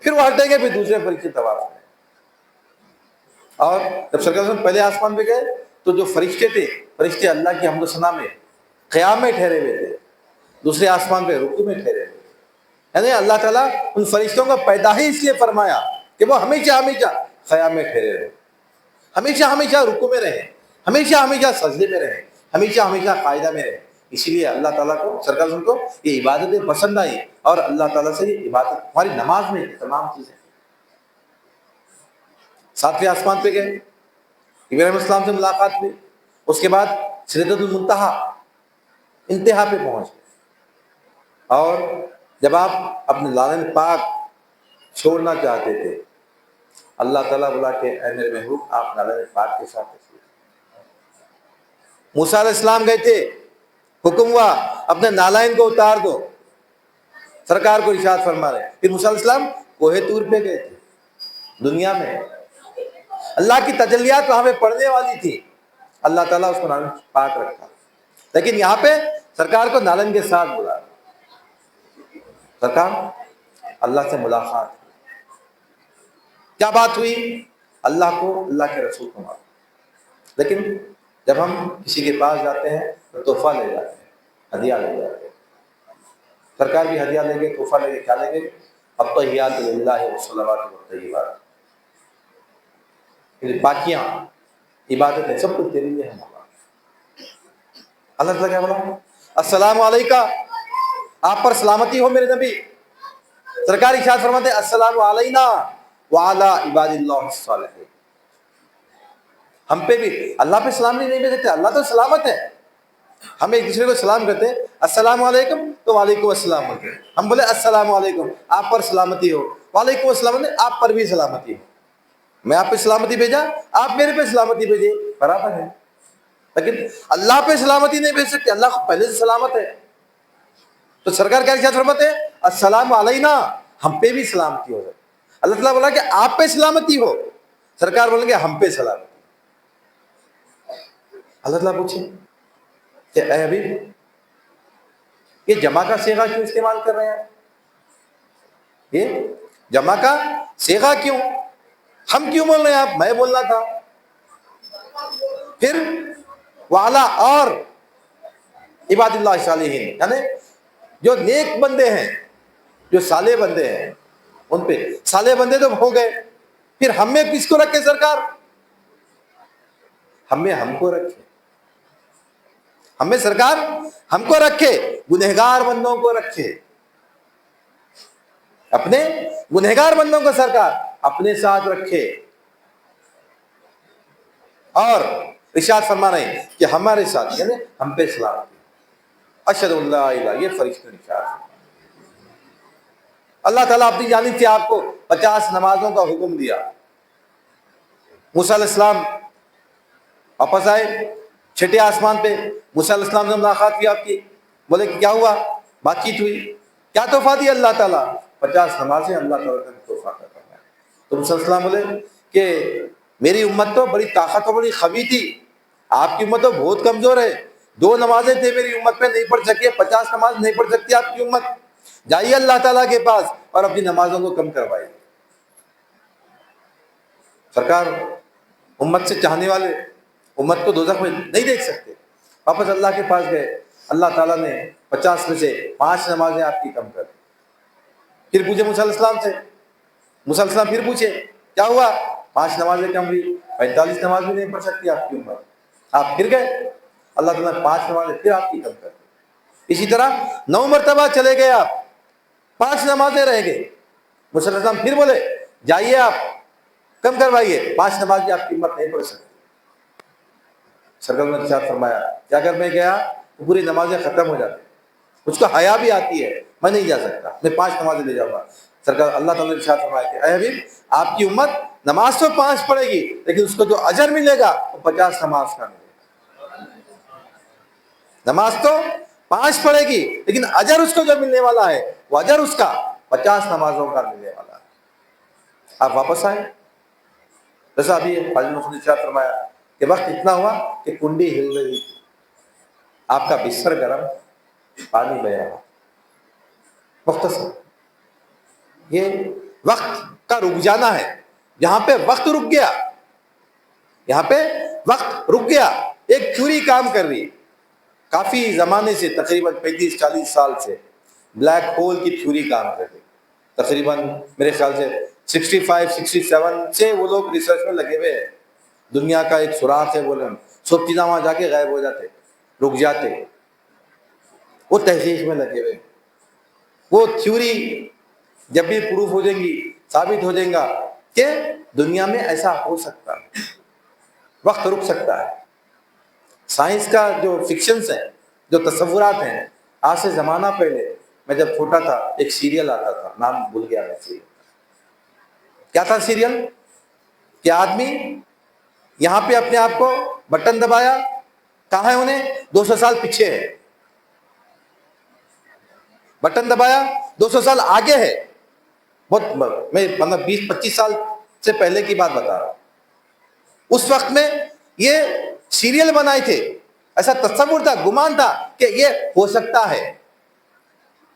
پھر وہ ہٹیں گے، پھر دوسرے فرشتے طواف کریں. اور جب سرکار صلی اللہ علیہ وسلم پہلے آسمان پہ گئے تو جو فرشتے تھے، فرشتے اللہ کی حمد و ثنا میں قیام میں ٹھہرے ہوئے تھے، دوسرے آسمان پہ رکوع میں ٹھہرے ہوئے. یعنی اللہ تعالیٰ ان فرشتوں کو پیدا ہی اس لیے فرمایا کہ وہ ہمیشہ ہمیشہ قیام میں ٹھہرے رہے، ہمیشہ ہمیشہ رکوع میں رہیں، ہمیشہ ہمیشہ سجدے میں رہیں، ہمیشہ ہمیشہ قاعدہ میں رہیں. اسی لیے اللہ تعالیٰ کو، سرکار صلی اللہ علیہ وسلم کو یہ عبادتیں پسند آئی، اور اللہ تعالیٰ سے یہ عبادت، ہماری نماز میں تمام چیزیں. 7ویں آسمان پہ گئے، ابراہیم علیہ السلام سے ملاقات ہوئی. اس کے بعد سدرۃ المنتہا، انتہا پہ پہنچ گئے. اور جب آپ اپنے لالن پاک چھوڑنا چاہتے تھے، اللہ تعالیٰ بولا کہ اے میرے محبوب، آپ لالن پاک کے ساتھ تشریف. موسیٰ علیہ السلام گئے تھے، حکم ہوا اپنے نالائن کو اتار دو، سرکار کو ارشاد فرما رہے. پھر موسیٰ علیہ السلام کوہ طور پہ گئے تھے. دنیا میں اللہ کی تجلیات وہاں پہ پڑھنے والی تھی، اللہ تعالیٰ اس کو نالن پاک رکھا. لیکن یہاں پہ سرکار کو نالن کے ساتھ بلا. سرکار اللہ سے ملاقات، کیا بات ہوئی؟ اللہ کو، اللہ کے رسول کو مانو. لیکن جب ہم کسی کے پاس جاتے ہیں تو تحفہ لے جاتے ہیں، ہدیہ لے جاتے ہیں. سرکار بھی ہدیہ لیں گے، تحفہ لیں گے. کیا لیں گے؟ الطیبات للہ والصلوات والطیبات. باقیاں عبادتیں سب کچھ تیرے لیے ہم. اللہ تعالیٰ کیا بولا؟ السلام علیکم، آپ پر سلامتی ہو میرے نبی. سرکار ارشاد فرماتے ہیں السلام علینا وعلی عباد اللہ الصالحین. ہم پہ بھی اللہ پہ سلام نہیں بھیج سکتے، اللہ تو سلامت ہے. ہم ایک دوسرے کو سلام کرتے ہیں السلام علیکم تو وعلیکم السلام ہوتے ہیں. ہم بولے السلام علیکم، آپ پر سلامتی ہو. وعلیکم السلام، آپ پر بھی سلامتی ہو. میں آپ پہ سلامتی بھیجا، آپ میرے پہ سلامتی بھیجے، برابر ہے. لیکن اللہ پہ سلامتی نہیں بھیج سکتے، اللہ پہلے سے سلامت ہے. تو سرکار کیا ارشاد فرماتے ہیں؟ السلام علینا، ہم پہ بھی سلامتی ہو. اللہ تعالیٰ بولا کہ آپ پہ سلامتی ہو، سرکار بولیں گے ہم پہ سلامتی. اللہ تعالیٰ پوچھیں کہ اے حبیب، یہ جمع کا صیغہ کیوں استعمال کر رہے ہیں؟ یہ جمع کا صیغہ کیوں؟ ہم کیوں بول رہے ہیں؟ آپ، میں بولنا تھا. پھر وعلا، اور عباد اللہ صالحین، یعنی جو نیک بندے ہیں، جو صالح بندے ہیں، ان پہ. صالح بندے تو ہو گئے، پھر ہم میں کس کو رکھے سرکار؟ ہم کو رکھے. ہمیں سرکار ہم کو رکھے، گنہگار بندوں کو رکھے. اپنے گنہگار بندوں کو سرکار اپنے ساتھ رکھے. اور ارشاد فرما رہے ہیں کہ ہمارے ساتھ، یعنی ہم پہ سلام. اشہد ان لا الہ، یہ فرشتے نے ارشاد. اللہ تعالیٰ اپنی جانب سے آپ کو 50 نمازوں کا حکم دیا. موسیٰ علیہ السلام واپس آئے 6ٹھے آسمان پہ. موسیٰ علیہ السلام سے ملاقات کی آپ کی. بولے کہ کیا ہوا؟ بات چیت ہوئی. کیا تحفہ دیا اللہ تعالیٰ؟ 50 نمازیں اللہ تعالیٰ نے تحفہ کرتا ہے. تو موسیٰ علیہ السلام بولے کہ میری امت تو بڑی طاقت اور بڑی قوی تھی، آپ کی امت تو بہت کمزور ہے، 2 نمازیں تھے میری امت پہ نہیں پڑھ سکی، 50 نماز نہیں پڑھ سکتی آپ کی امت، جائیے اللہ تعالیٰ کے پاس اور اپنی نمازوں کو کم کروائیے۔ سرکار امت سے چاہنے والے امت کو دوزخ میں نہیں دیکھ سکتے، واپس اللہ کے پاس گئے، اللہ تعالیٰ نے 50 میں سے 5 نمازیں آپ کی کم کر دی۔ پھر پوچھے موسیٰ علیہ السلام سے، موسیٰ علیہ السلام پھر پوچھے کیا ہوا؟ 5 نمازیں کم ہوئی، 45 نماز بھی نہیں پڑھ سکتی آپ کی امت۔ آپ پھر گئے، اللہ تعالیٰ نے 5 نمازیں پھر آپ کی کم کر دی۔ اسی طرح 9 مرتبہ چلے گئے آپ، 5 نمازیں رہ گئے، موسیٰ علیہ السلام پھر بولے جائیے آپ کم کروائیے، 5 نماز بھی آپ کی امت نہیں پڑھ سکتی۔ سرکار نے ارشاد فرمایا کہ اگر میں گیا تو پوری نمازیں ختم ہو جاتی، مجھ کو حیا بھی آتی ہے، میں نہیں جا سکتا، میں 5 نمازیں لے جاؤں گا۔ سرکار اللہ تعالیٰ نے ارشاد فرمایا کہ اے حبیب، آپ کی امت نماز تو 5 پڑھے گی لیکن اس کو جو اجر ملے گا وہ 50 نماز کا ملے گا۔ نماز تو 5 پڑھے گی لیکن اجر اس کو جو ملنے والا ہے وہ اجر اس کا 50 نمازوں کا ملنے والا ہے۔ آپ واپس آئے، جیسا ابھی حاجی نے ارشاد فرمایا کہ وقت اتنا ہوا کہ کنڈی ہل رہی تھی، آپ کا بستر گرم، پانی بہ رہا، مختصر یہ وقت کا رک جانا ہے۔ یہاں پہ وقت رک گیا، یہاں پہ وقت رک گیا، ایک تھیوری کام کر رہی ہے کافی زمانے سے، تقریباً 35-40 سال سے بلیک ہول کی تھیوری کام کر رہی، تقریباً میرے خیال سے 65-67 سے وہ لوگ ریسرچ میں لگے ہوئے ہیں، دنیا کا ایک سوراخ ہے بولے، سب چیزیں وہاں جا کے غائب ہو جاتے، رک جاتے، وہ تحقیق میں لگے ہوئے۔ وہ تھیوری جب بھی پروف ہو جائیں گی، ثابت ہو جائیں گا کہ دنیا میں ایسا ہو سکتا ہے، وقت رک سکتا ہے۔ سائنس کا جو فکشنز ہیں، جو تصورات ہیں، آج سے زمانہ پہلے میں جب چھوٹا تھا ایک سیریل آتا تھا، نام بھول گیا میں سیریل، کیا تھا سیریل کہ آدمی یہاں پہ اپنے آپ کو بٹن دبایا، کہاں ہے انہیں 200 سال پیچھے ہے، بٹن دبایا 200 سال آگے ہے، بہت میں 20-25 سال سے پہلے کی بات بتا رہا ہوں۔ اس وقت میں یہ سیریل بنائے تھے، ایسا تصور تھا، گمان تھا کہ یہ ہو سکتا ہے،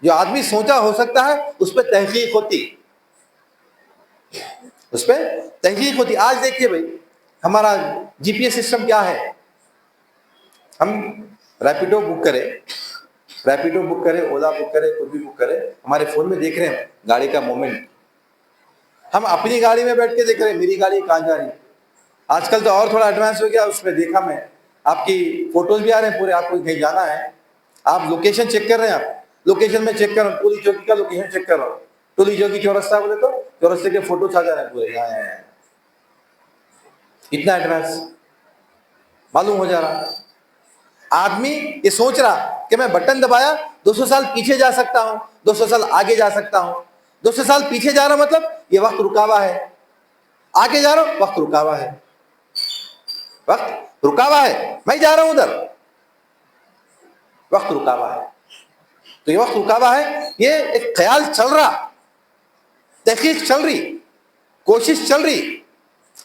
جو آدمی سوچا ہو سکتا ہے اس پہ تحقیق ہوتی، اس پہ تحقیق ہوتی۔ آج دیکھیے بھائی ہمارا جی پی ایس سسٹم کیا ہے، ہم ریپیڈو بک کرے، اولا بک کرے، کوئی بھی بک کرے، ہمارے فون میں دیکھ رہے ہیں گاڑی کا مومنٹ، ہم اپنی گاڑی میں بیٹھ کے دیکھ رہے ہیں میری گاڑی کہاں جا رہی ہے۔ آج کل تو اور تھوڑا ایڈوانس ہو گیا، اس میں دیکھا میں آپ کی فوٹوز بھی آ رہے ہیں پورے، آپ کو کہیں جانا ہے آپ لوکیشن چیک کر رہے ہیں، آپ لوکیشن میں چیک کر رہے ہیں، ٹولی چوکی کا لوکیشن چیک کر رہا ہوں، ٹولی چوکی چورستہ بولے تو چورستے کے فوٹوز آ جا رہے ہیں پورے، یہاں اتنا ایڈوانس معلوم ہو جا رہا۔ آدمی یہ سوچ رہا کہ میں بٹن دبایا 200 سال پیچھے جا سکتا ہوں، 200 سال آگے جا سکتا ہوں، 200 سال پیچھے جا رہا مطلب یہ وقت رکا ہوا ہے، آگے جا رہا ہوں وقت رکا ہوا ہے، وقت رکا ہوا ہے، میں جا رہا ہوں ادھر، وقت رکا ہوا ہے۔ تو یہ وقت رکا ہوا ہے، یہ ایک خیال چل رہا، تحقیق چل رہی، کوشش چل رہی،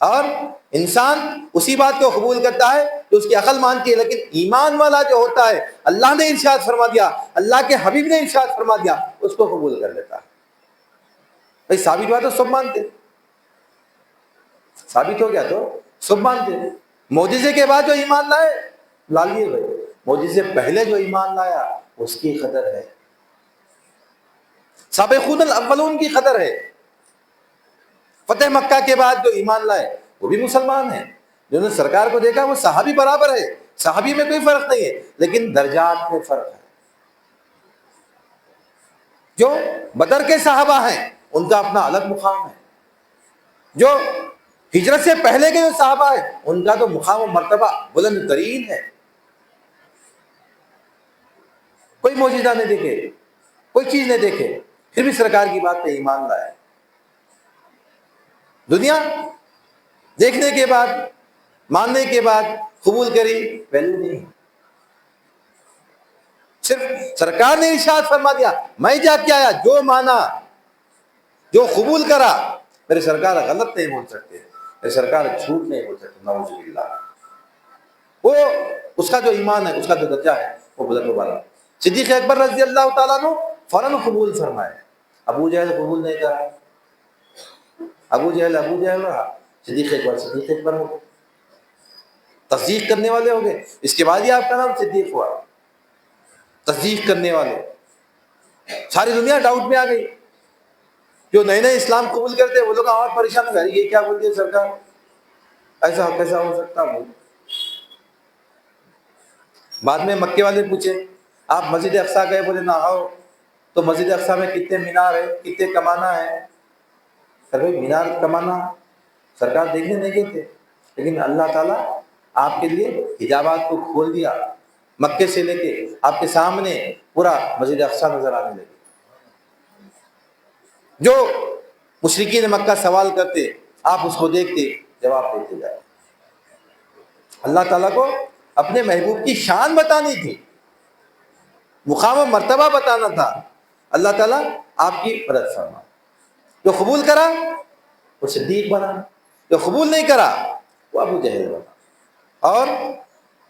اور انسان اسی بات کو قبول کرتا ہے جو اس کی عقل مانتی ہے، لیکن ایمان والا جو ہوتا ہے، اللہ نے ارشاد فرما دیا، اللہ کے حبیب نے ارشاد فرما دیا، اس کو قبول کر لیتا ہے۔ بھائی ثابت ہوا تو سب مانتے، ثابت ہو گیا تو سب مانتے۔ معجزے کے بعد جو ایمان لائے لا لیے بھائی، معجزے پہلے جو ایمان لایا اس کی قدر ہے، سابقون الاولون کی قدر ہے۔ فتح مکہ کے بعد جو ایمان لائے وہ بھی مسلمان ہیں، جنہوں نے سرکار کو دیکھا وہ صحابی برابر ہے، صحابی میں کوئی فرق نہیں ہے، لیکن درجات میں فرق ہے۔ جو بدر کے صحابہ ہیں ان کا اپنا الگ مقام ہے، جو ہجرت سے پہلے کے جو صحابہ ہیں ان کا تو مقام و مرتبہ بلند ترین ہے۔ کوئی معجزہ نہیں دیکھے، کوئی چیز نہیں دیکھے، پھر بھی سرکار کی بات پہ ایمان لائے۔ دنیا دیکھنے کے بعد، ماننے کے بعد قبول کری، ویلیو نہیں، صرف سرکار نے ارشاد فرما دیا، میں جا کے آیا، جو مانا، جو قبول کرا، میرے سرکار غلط نہیں بول سکتے۔ کہ سرکار جھوٹ نہیں بول سکتے، نعوذ باللہ۔ وہ اس کا جو ایمان ہے، اس کا جو درجہ ہے وہ بلند و بالا۔ صدیق اکبر رضی اللہ تعالیٰ عنہ فوراً قبول فرمائے، ابو جہل قبول نہیں کرا، ابو جہل رہا، صدیق اکبر ہو گئے، تصدیق کرنے والے ہو گئے۔ اس کے بعد ہی آپ کا نام صدیق ہوا، تصدیق کرنے والے۔ ساری دنیا ڈاؤٹ میں آ گئی، جو نئے نئے اسلام قبول کرتے وہ لوگ اور پریشان ہو گئے، یہ کیا بول دیا سرکار، ایسا کیسا ہو سکتا ہے؟ بعد میں مکے والے پوچھے آپ مسجد اقصیٰ گئے، بولے نہ آؤ، تو مسجد اقصیٰ میں کتنے مینار ہے، کتنے کمانہ ہے؟ سر بھائی مینار کمانہ سرکار دیکھنے نہیں گئے تھے، لیکن اللہ تعالیٰ آپ کے لیے حجابات کو کھول دیا، مکے سے لے کے آپ کے سامنے پورا مسجد اقصیٰ نظر آنے لگے۔ جو مشرکین مکہ سوال کرتے آپ اس کو دیکھتے، جواب دیتے جائے۔ اللہ تعالیٰ کو اپنے محبوب کی شان بتانی تھی، مقام و مرتبہ بتانا تھا۔ اللہ تعالیٰ آپ کی مدد فرما، جو قبول کرا وہ صدیق بنا، جو قبول نہیں کرا وہ ابو جہل بنا۔ اور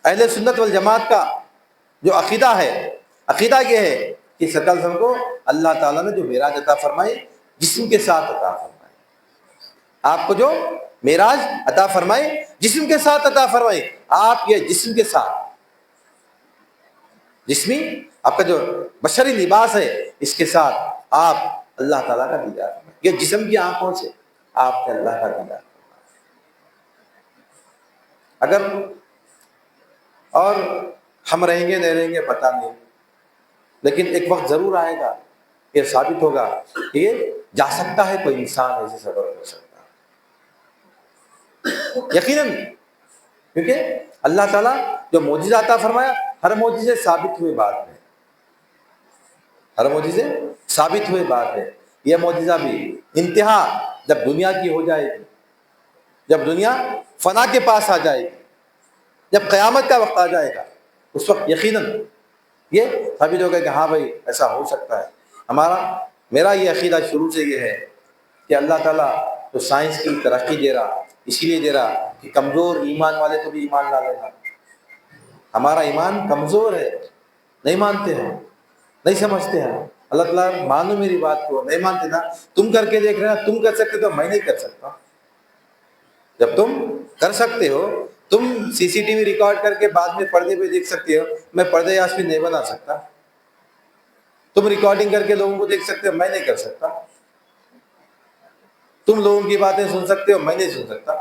اہل سنت والجماعت کا جو عقیدہ ہے، عقیدہ یہ ہے کہ سرکار صلی اللہ علیہ وسلم کو اللہ تعالیٰ نے جو معراج عطا فرمائی جسم کے ساتھ عطا فرمائی، آپ کو جو معراج عطا فرمائی جسم کے ساتھ عطا فرمائی، آپ یہ جسم کے ساتھ، جسمی آپ کا جو بشری لباس ہے اس کے ساتھ آپ اللہ تعالیٰ کا دیدار فرمائیں۔ یہ جسم کی آنکھوں سے آپ نے اللہ کا دیدار فرمایا۔ اگر اور ہم رہیں گے نہیں رہیں گے پتہ نہیں، لیکن ایک وقت ضرور آئے گا، یہ ثابت ہوگا کہ یہ جا سکتا ہے کوئی انسان ایسے صبر کر سکتا ہے، یقیناً، کیونکہ اللہ تعالیٰ جو معجزہ عطا فرمایا ہر معجزے ثابت ہوئے بات ہے، ہر معجزے ثابت ہوئے بات ہے۔ یہ معجزہ بھی انتہا جب دنیا کی ہو جائے گی، جب دنیا فنا کے پاس آ جائے گی، جب قیامت کا وقت آ جائے گا، اس وقت یقیناً یہ ثابت ہوگا کہ ہاں بھائی ایسا ہو سکتا ہے۔ میرا یہ عقیدہ شروع سے یہ ہے کہ اللہ تعالیٰ تو سائنس کی ترقی دے رہا، اسی لیے دے رہا کہ کمزور ایمان والے کو بھی ایمان لا لینا۔ ہمارا ایمان کمزور ہے، نہیں مانتے ہیں، نہیں سمجھتے ہیں۔ اللہ تعالیٰ مانو میری بات کو، نہیں مانتے نا، تم کر کے دیکھ رہے ہیں، تم کر سکتے تو میں نہیں کر سکتا۔ جب تم کر سکتے ہو، تم سی سی ٹی وی ریکارڈ کر کے بعد میں پردے پہ دیکھ سکتے ہو، میں پردے یاسمین نہیں بنا سکتا۔ تم ریکارڈنگ کر کے لوگوں کو دیکھ سکتے ہو، میں نہیں کر سکتا۔ تم لوگوں کی باتیں سن سکتے ہو، میں نہیں سن سکتا۔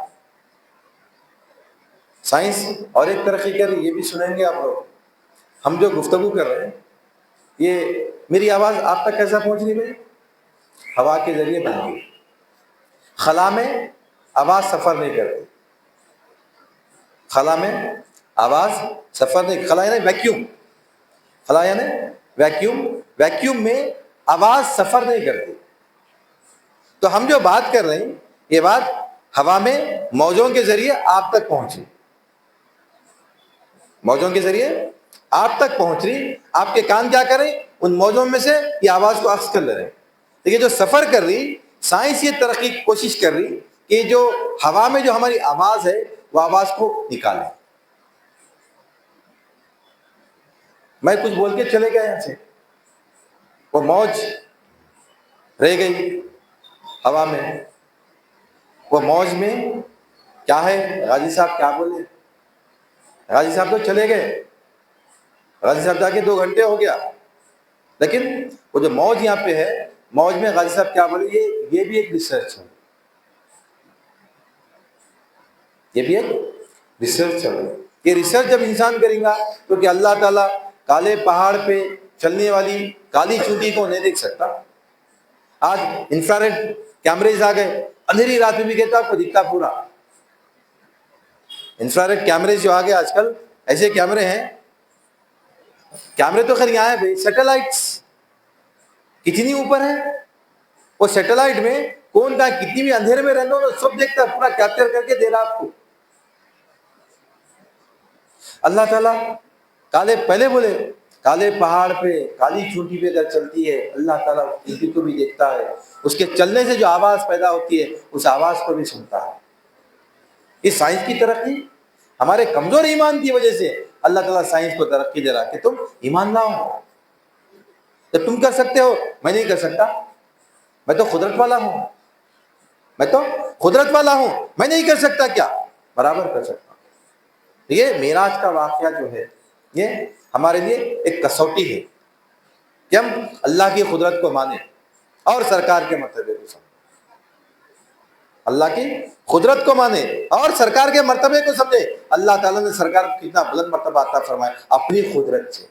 سائنس اور ایک ترقی کر رہی، یہ بھی سنیں گے آپ لوگ۔ ہم جو گفتگو کر رہے ہیں، یہ میری آواز آپ تک کیسا پہنچ رہی ہے؟ ہوا کے ذریعے بن گئی۔ خلا میں آواز سفر نہیں کرتی، خلا میں آواز سفر نہیں، خلا یعنی ویکیوم، خلا یعنی ویکیوم، ویکیوم میں آواز سفر نہیں کرتی۔ تو ہم جو بات کر رہے ہیں، یہ بات ہوا میں موجوں کے ذریعے آپ تک پہنچی، موجوں کے ذریعے آپ تک پہنچ رہی، آپ کے کان کیا کریں، ان موجوں میں سے یہ آواز کو اخذ کر لے رہے ہیں۔ لیکن جو سفر کر رہی، سائنس یہ ترقی کی کوشش کر رہی کہ جو ہوا میں جو ہماری آواز ہے وہ آواز کو نکالیں۔ میں کچھ بول کے چلے گیا یہاں سے، وہ موج رہ گئی ہوا میں، وہ موج میں کیا ہے، غازی صاحب کیا بولے، غازی صاحب تو چلے گئے، غازی صاحب جا کے 2 گھنٹے ہو گیا، لیکن وہ جو موج یہاں پہ ہے، موج میں غازی صاحب کیا بولے، یہ بھی ایک ریسرچ ہے، یہ بھی ایک ریسرچ ہے۔ یہ ریسرچ جب انسان کرے گا تو کہ اللہ تعالیٰ کالے پہاڑ پہ چلنے والی کالی چونٹی کو نہیں دیکھ سکتا۔ آج انفراریڈ کیمریز آ گئے، اندھیری رات میں بھی کہتا آپ کو دکھتا پورا۔ انفراریڈ کیمریز جو آ گئے آج کل، ایسے کیمرے ہیں، کیمرے تو خیر یہاں ہے بھائی، سیٹلائٹس کتنی اوپر ہیں، وہ سیٹلائٹ میں کون کہاں کتنی بھی اندھیرے میں رہنا ہو سب دیکھتا ہے، پورا کیپچر کر کے دے رہا آپ کو۔ اللہ تعالیٰ پہلے بولے کالے پہاڑ پہ کالی چونٹی پہ اگر چلتی ہے، اللہ تعالیٰ چونٹی کو بھی دیکھتا ہے، اس کے چلنے سے جو آواز پیدا ہوتی ہے اس آواز کو بھی سنتا ہے۔ یہ سائنس کی ترقی ہمارے کمزور ایمان کی وجہ سے اللہ تعالیٰ سائنس کو ترقی دے رہا کہ تم ایمان لاؤ. تو تم کر سکتے ہو، میں نہیں کر سکتا. میں تو قدرت والا ہوں، میں تو قدرت والا ہوں، میں نہیں کر سکتا کیا؟ برابر کر سکتا ہوں. یہ معراج کا واقعہ جو ہے یہ ہمارے لیے ایک کسوٹی ہے کہ ہم اللہ کی قدرت کو مانیں اور سرکار کے مرتبے کو سمجھیں. اللہ کی قدرت کو مانے اور سرکار کے مرتبے کو سمجھے. اللہ تعالیٰ نے سرکار کو کتنا بلند مرتبہ عطا فرمایا اپنی قدرت سے.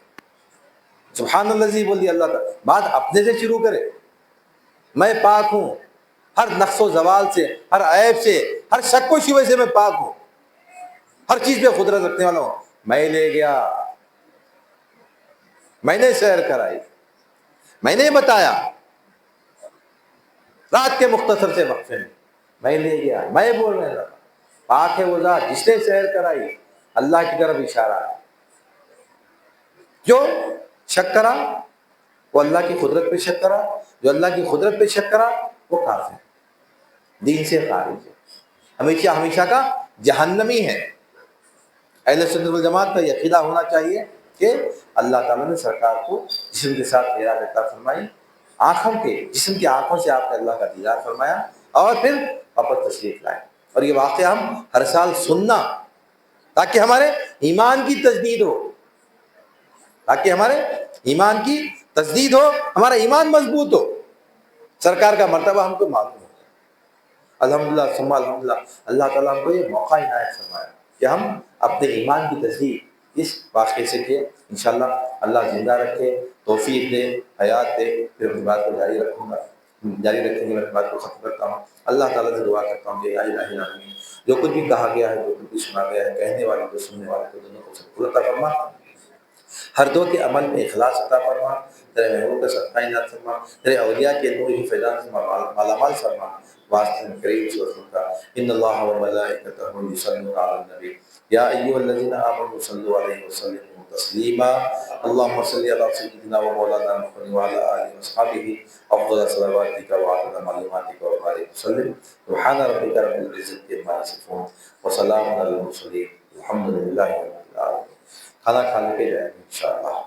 سبحان اللہ جی بولیے. اللہ تعالیٰ بات اپنے سے شروع کرے. میں پاک ہوں ہر نقص و زوال سے، ہر عیب سے، ہر شک و شبہ سے میں پاک ہوں. ہر چیز پہ قدرت رکھنے والا ہوں. میں لے گیا، میں نے سیر کرائی، میں نے بتایا رات کے مختصر سے وقفے میں لے گیا، میں بول رہا تھا. پاک ہے وہ ذات جس نے سیر کرائی. اللہ کی طرف اشارہ ہے. جو شک کرا وہ اللہ کی قدرت پہ شک کرا، جو اللہ کی قدرت پہ شک کرا وہ کافر، دین سے خارج ہے، ہمیشہ ہمیشہ کا جہنمی ہے. اہل سنت والجماعت کا یہ عقیدہ ہونا چاہیے کہ اللہ تعالیٰ نے سرکار کو جسم کے ساتھ معراج عطا فرمائی، آنکھوں کے جسم کی آنکھوں سے آپ نے اللہ کا دیدار فرمایا اور پھر واپس تشریف لائے. اور یہ واقعہ ہم ہر سال سننا تاکہ ہمارے ایمان کی تجدید ہو، تاکہ ہمارے ایمان کی تجدید ہو، ہمارا ایمان مضبوط ہو، سرکار کا مرتبہ ہم کو معلوم ہو. الحمدللہ ثم الحمدللہ اللہ تعالیٰ ہم کو یہ موقع عنایت فرمایا کہ ہم اپنے ایمان کی تجدید اس واقعے سے کہ انشاءاللہ اللہ زندہ رکھے، توفیق دے، حیات دے. پھر اپنی بات کو جاری رکھیں گے. میں اپنی بات کو ختم کرتا ہوں. اللہ تعالیٰ سے دعا کرتا ہوں کہ یا الہی العالمین جو کچھ بھی کہا گیا ہے، جو کچھ بھی سنا گیا ہے، کہنے والے کو سننے والے کو دونوں کو سب عطا فرما. ہر دو کے عمل میں اخلاص عطا فرما. تیرے محبوب کا صدقہ عنایت فرما. تیرے اولیاء کے نور کی فیضان سے مالا مال فرما. واسطے کریم سے وسلم کا ان اللہ و ملائکتہ یصلون علی النبی یا ایھا الذین آمنوا صلوا علیہ وسلموا تسلیما. اللهم صل علی سیدنا و مولانا محمد وعلی آلہ وصحبہ افضل صلواتک وعدد معلوماتک وبارک وسلم. سبحان ربک رب العزۃ عما یصفون وسلام علی المرسلین والحمد للہ رب العالمین. کھانا کھانے کے جائیں گے انشاءاللہ.